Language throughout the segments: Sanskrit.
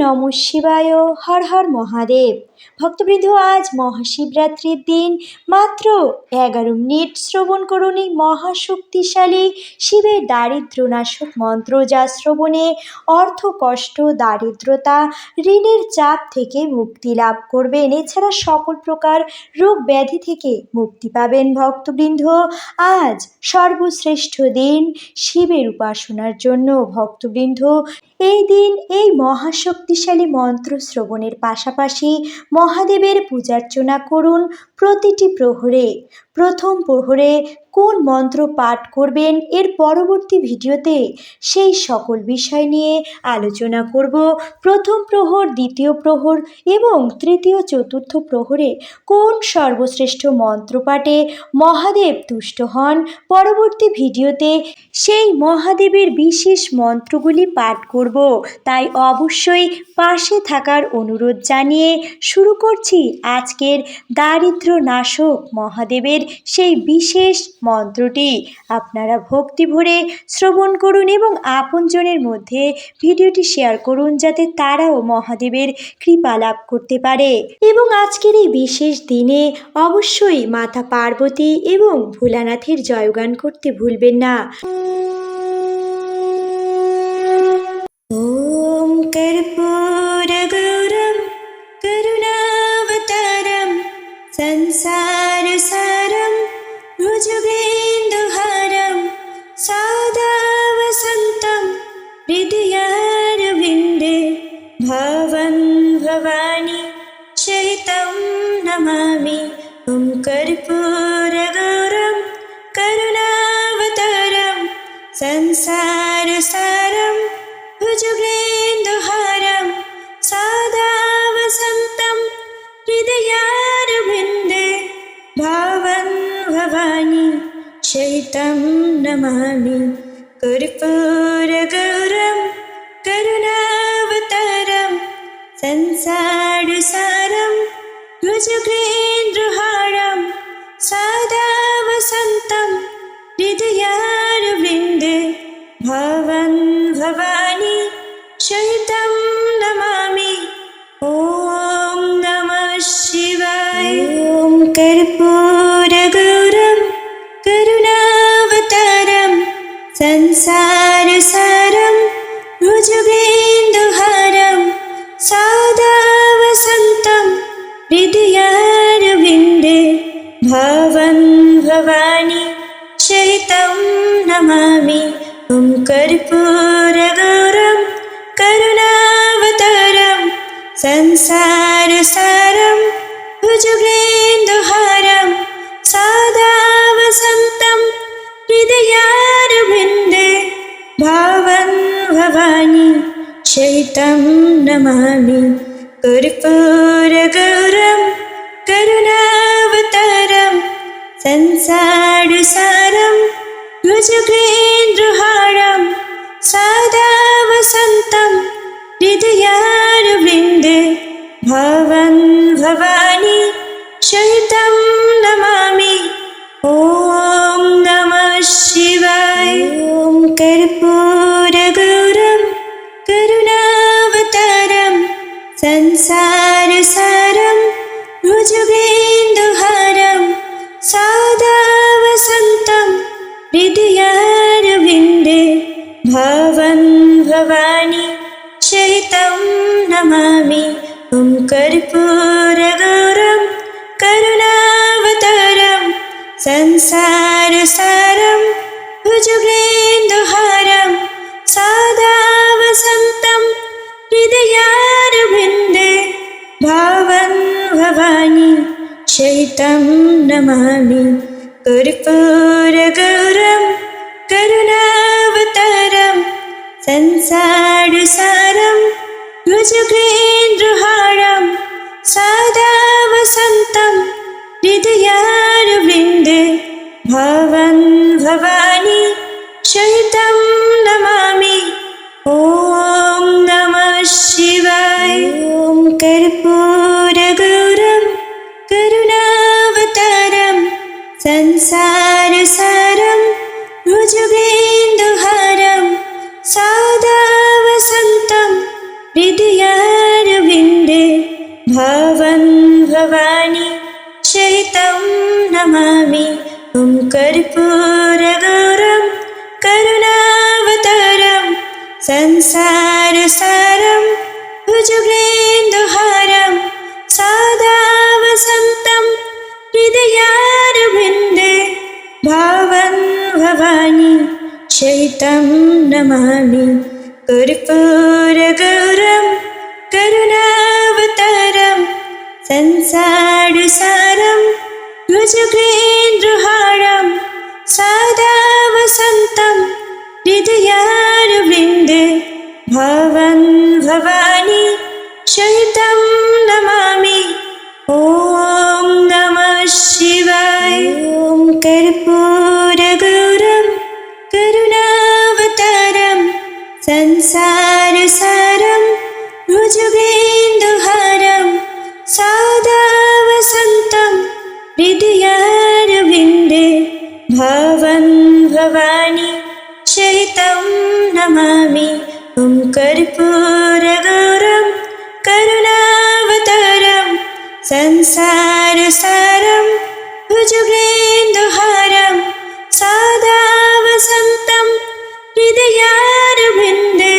নমঃ শিবায়। হর হর মহাদেব। ভক্তবৃন্দ, আজ মহাশিবরাত্রির দিন। মাত্র 11 মিনিট শ্রবণ করুন এই মহাশক্তিশালী শিবের দারিদ্র্যনাশক মন্ত্র, যা শ্রবণে অর্থ কষ্ট, দারিদ্রতা, ঋণের চাপ থেকে মুক্তি লাভ করবেন। এছাড়া সকল প্রকার রোগ ব্যাধি থেকে মুক্তি পাবেন। ভক্তবৃন্দ, আজ সর্বশ্রেষ্ঠ দিন শিবের উপাসনার জন্য। ভক্তবৃন্দ, এই দিন এই মহাশক্তিশালী মন্ত্র শ্রবণের পাশাপাশি মহাদেবের পূজার্চনা করুন প্রতিটি প্রহরে। প্রথম প্রহরে কোন মন্ত্র পাঠ করবেন, এর পরবর্তী ভিডিওতে সেই সকল বিষয় নিয়ে আলোচনা করব। প্রথম প্রহর, দ্বিতীয় প্রহর এবং তৃতীয় চতুর্থ প্রহরে কোন সর্বশ্রেষ্ঠ মন্ত্র পাঠে মহাদেব তুষ্ট হন, পরবর্তী ভিডিওতে সেই মহাদেবের বিশেষ মন্ত্রগুলি পাঠ করব। তাই অবশ্যই পাশে থাকার অনুরোধ জানিয়ে শুরু করছি আজকের দারিদ্র নাশক মহাদেবের সেই বিশেষ মন্ত্রটি। আপনারা ভক্তি ভরে শ্রবণ করুন এবং আপনজনের মধ্যে ভিডিওটি শেয়ার করুন, যাতে তারাও মহাদেবের কৃপা লাভ করতে পারে। এবং আজকের এই বিশেষ দিনে অবশ্যই মাতা পার্বতী এবং ভোলানাথের জয়গান করতে ভুলবেন না। ওম কর্পূরগৌরম করুণাবতারম সংসারসারম ভুজগেন্দুহারম সদা বসন্तं হৃদয়ারবিন্দে ভবন ভবানী সহিतं নমামি। ওম কর্পূরগৌরম করুণাবতারম সংসারসারম ভুজগেন্দুহারম সদা বসন্तं হৃদয়ারবিন্দে ভবন ভবানী সহিतं নমামি। কর্পূরগৌরম করুণাবতারম সংসারসারম ভুজগেন্দুহারম সদা বসন্तं হৃদয়ারবিন্দে ভবন ভবানী সহিतं নমামি। ওম নমঃ শিবায়। ওম কর্পূরগৌরম করুণাবতারম সংসারসারম ভুজগেন্দুহারম সদা বসন্तं হৃদয়ারবিন্দে ভবন ভবানী সহিतं নমামি। ওম কর্পূরগৌরম করুণাবতারম সংসারসারম ভুজগেন্দুহারম সদা বসন্तं হৃদয়ারবিন্দে ভবন ভবানী সহিतं নমামি। কর্পূরগৌরম করুণাবতারম সংসারসারম ভুজগেন্দুহারম সদা বসন্तं হৃদয়ারবিন্দে ভবন ভবানী সহিतं নমামি। ওম নমঃ শিবায়। ওম কর্পূরগৌরম করুণাবতারম সংসারসারম ভুজগেন্দুহারম সদা বসন্तं হৃদয়ারবিন্দে ভবন ভবানী সহিतं নমামি। ওম কর্পূরগৌরম করুণাবতারম সংসারসারম ভুজগেন্দুহারম সদা বসন্तं হৃদয়ারবিন্দে ভবন ভবানী সহিतं নমামি। কর্পূরগৌরম করুণাবতারম সংসারসারম ভুজগেন্দুহারম সদা বসন্तं হৃদয়ারবিন্দে ভবন ভবানী সহিतं নমামি। ওম নমঃ শিবায়। ওম কর্পূরগৌরম করুণাবতারম সংসারসারম ভুজগেন্দুহারম সদা বসন্तं হৃদয়া नमामि ॐ कर्पूरगौरं करुणावतारं संसारसारं भुजगेन्दुहारं सदा वसन्तं हृदयारविन्दे भावं भवानी सहितं नमामि कर्पूरगौरं करुणावतारं संसारसारं भुजगेन्द्रहारं सदा वसन्तं हृदयारविन्दे भावं भवानी सहितं नमामि ॐ नमः शिवाय ॐ कर्पूरगौरं करुणावतारं संसारसारं भुजगेन्दुहारं सदा वसन्तं हृदयारविन्दे भावं भवानी सहितं नमामि ॐ कर्पूरगौरं करुणावतारं संसारसारं भुजगेन्दुहारं सदा वसन्तं हृदयारविन्दे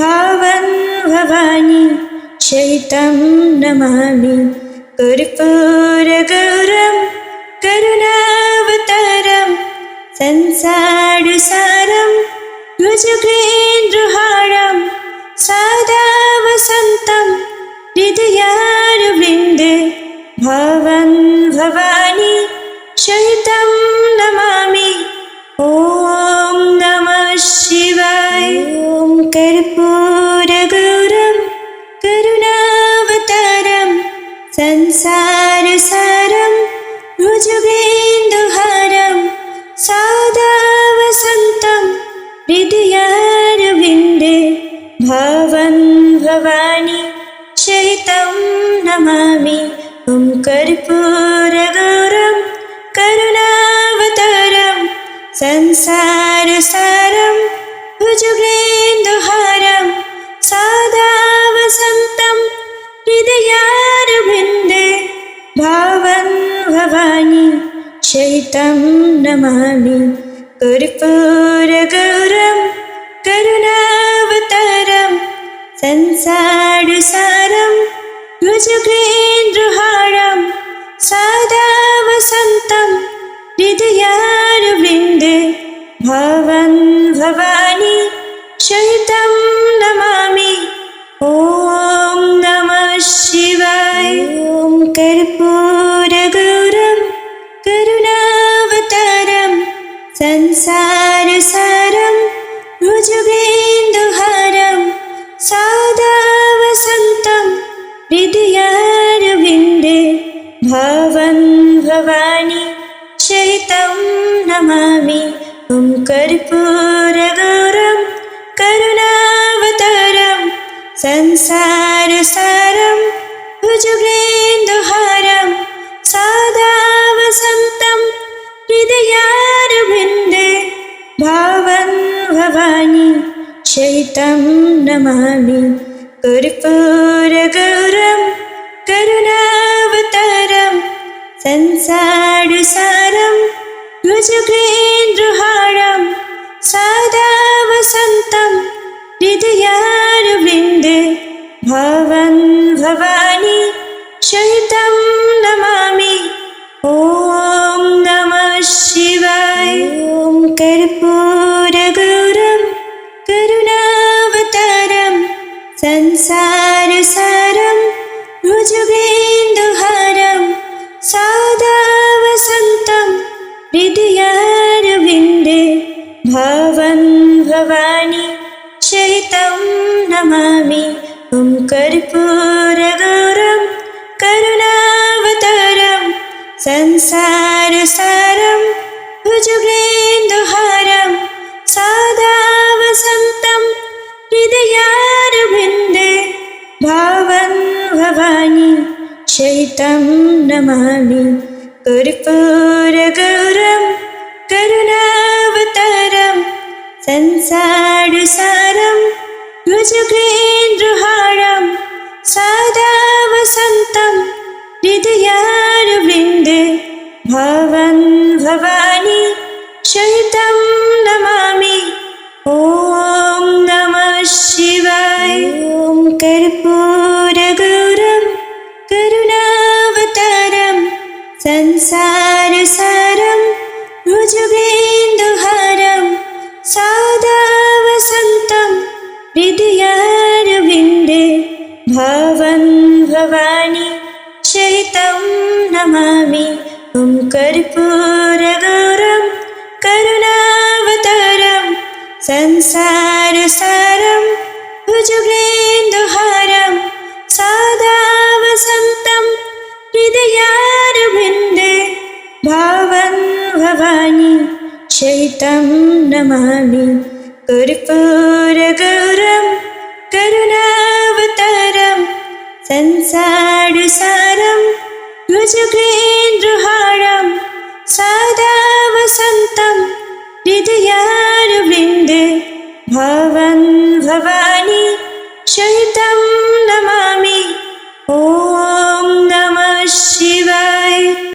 भावं भवानी सहितं नमामि कर्पूरगौरं करुणावतारं संसारसारं भुजगेन्द्रहारं सदा वसन्तं हृदयारविन्दे भावं भवानी सहितं नमामि ॐ नमः शिवाय ॐ कर्पूरगौरं करुणावतारं संसारसारं भुजगेन्दुहारं सदा वसन्तं हृदयारविन्दे भावं भवानी सहितं नमामि ॐ कर्पूरगौरं करुणावतारं संसारसारं भुजगेन्दुहारं सदा वसन्तं हृदयारविन्दे भावं भवानी सहितं नमामि कर्पूरगौरं करुणावतारं संसारसारं भुजगेन्द्रहारं सदा वसन्तं हृदयारविन्दे भावं भवानी सहितं नमामि ॐ नमः शिवाय ॐ कर्पूरगौरं करुणावतारं संसारसारं भुजगेन्दुहारं सदा वसन्तं हृदयारविन्दे भावं भवानी सहितं नमामि ॐ कर्पूरगौरं करुणावतारं संसारसारं भुजगेन्दुहारं सदा वसन्तं हृदयारविन्दे भावं भवानी सहितं नमामि कर्पूरगौरं करुणावतारं संसारसारं भुजगेन्द्रहारं सदा वसन्तं हृदयारविन्दे भावं भवानी सहितं नमामि ॐ नमः शिवाय ॐ कर्पूरगौरं करुणावतारं संसारसारं भुजगेन्दुहारं सदा वसन्तं हृदयारविन्दे भावं भवानी सहितं नमामि ॐ कर्पूरगौरं करुणावतारं संसारसारं भुजगेन्दुहारं सदा वसन्तं हृदयारविन्दे भावं भवानी सहितं नमामि कर्पूरगौरं करुणावतारं संसारसारं भुजगेन्द्रहारं सदा वसन्तं हृदयारविन्दे भावं कर्पूरगौरं करुणावतारं संसारसारं भुजगेन्दुहारं सदा वसन्तं हृदयारविन्दे भवं भवानी सहितं नमामि। ॐ कर्पूरगौरं करुणावतारं संसारसारं भुजगेन्दुहारं सदा वसन्तं हृदयारविन्दे भवं भवानी सहितं नमामि। कर्पूरगौरं करुणावतारं संसारसारं भुजगेन्दुहारं सदा वसन्तं हृदयारविन्दे भवं भवानी सहितं